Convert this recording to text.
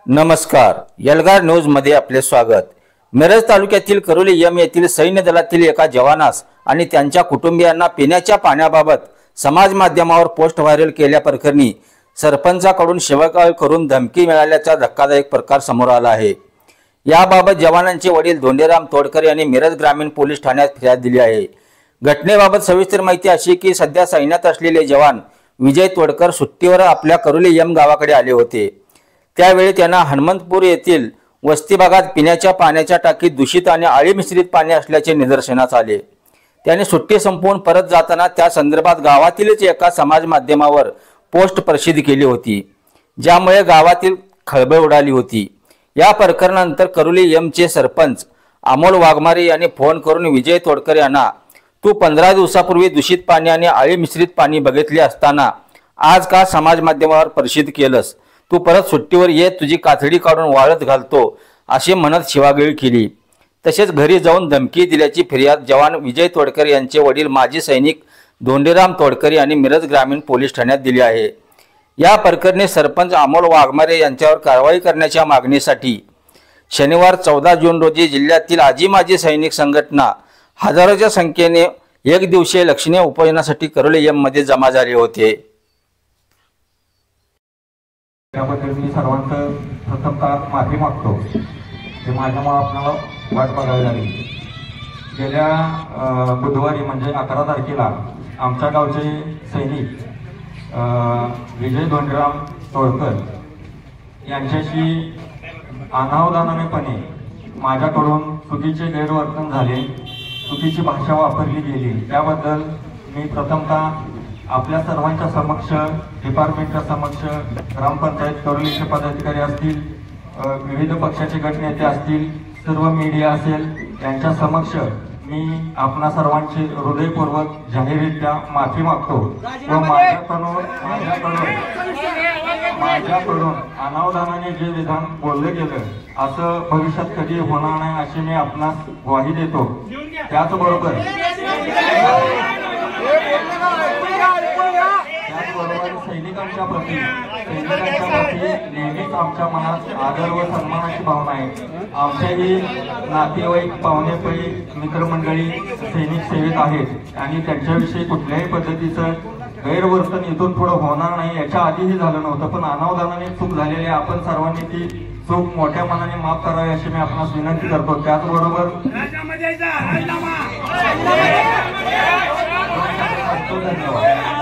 नमस्कार, एल्गार न्यूज मध्ये आपले स्वागत। मिरज तालुक्यातील करोली एम येथील सैन्य दलातील एका जवानास आणि त्यांच्या कुटुंबियांना पिण्याच्या पाण्याबाबत समाज माध्यमावर पोस्ट व्हायरल केल्या प्रकरणी सरपंचाकडून शिवागाळ करून धमकी मिळाल्याचा धक्कादायक प्रकार समोर आला आहे। याबाबत जवानांचे वडील धोंडेराम तोडकर यांनी मिरज ग्रामीण पोलीस ठाण्यात फिर्याद दिली आहे। घटनेबाबत सविस्तर माहिती अशी की सध्या सैन्यात असलेले जवान विजय तोडकर सुट्टीवर आपल्या करोली एम गावाकडे आले होते। त्यावेळी त्यांना हनुमंतपूर येथील वस्ती भागात पिण्याच्या पाण्याच्या टाकीत दूषित आणि आळी मिश्रित पाणी असल्याचे निदर्शनास आले। त्याने सुट्टी संपवून परत जाताना त्या संदर्भात गावातीलच एका समाज माध्यमावर पोस्ट प्रसिद्ध केली होती, ज्यामुळे गावातील खळबळ उडाली होती। या प्रकरणानंतर करोली एमचे सरपंच अमोल वाघमारे यांनी फोन करून विजय तोडकर यांना तू 15 दिवसापूर्वी दूषित पाणी आणि आळी मिश्रित पाणी बघितले असताना आज का समाज माध्यमावर प्रसिद्ध केलंस? तू परत सुट्टीवर ये, तुझी कातडी काढून वाळत घालतो असे म्हणत शिवागाळ केली। तसेच घरी जाऊन धमकी दिल्याची फिर्याद जवान विजय तोडकर यांचे वडील माजी सैनिक धोंडेराम तोडकर यांनी मिरज ग्रामीण पोलीस ठाण्यात दिली आहे। या प्रकरणी सरपंच अमोल वाघमारे यांच्यावर कारवाई करण्याच्या मागणीसाठी शनिवार 14 जून रोजी जिल्ह्यातील आजी माजी सैनिक संघटना हजारोच्या संख्येने एक दिवसीय लक्षणीय उपोषणासाठी करोली एम मध्ये जमा झाले होते। त्याबद्दल मी सर्वांचं प्रथमतः माफी मागतो की माझ्यामुळे आपल्याला वाट बघावी लागली। गेल्या बुधवारी म्हणजे 11 तारखेला आमच्या गावचे सैनिक विजय धोंडेराम तोडकर यांच्याशी अनावधानानेपणे माझ्याकडून चुकीचे गैरवर्तन झाले, चुकीची भाषा वापरली गेली। त्याबद्दल मी प्रथमतः आपल्या सर्वांच्या समक्ष, डिपार्टमेंटच्या समक्ष, ग्रामपंचायत करोलीचे पदाधिकारी असतील, विविध पक्षाचे गटनेते असतील, सर्व मीडिया असेल, यांच्या समक्ष मी आपणा सर्वांची हृदयपूर्वक जाहीररित्या माफी मागतो व माझ्याकडून अनावधानाने जे विधान बोलले गेलं असं भविष्यात कधी होणार नाही अशी मी आपणास ग्वाही देतो। त्याचबरोबर सैनिकांच्या प्रती नेहमीच आमच्या मनात आदर व सन्मानाची भावना आहे। आमच्याही नातेवाईक, पाहुणेपळी, मित्रमंडळी सैनिक सेवेत आहेत आणि त्यांच्याविषयी कुठल्याही पद्धतीचं गैरवर्तन इथून पुढे होणार नाही। याच्या आधीही झालं नव्हतं, पण अनावधानाने चूक झालेली आहे। आपण सर्वांनी ती चूक मोठ्या मनाने माफ करावी अशी मी आपणास विनंती करतो। त्याचबरोबर धन्यवाद।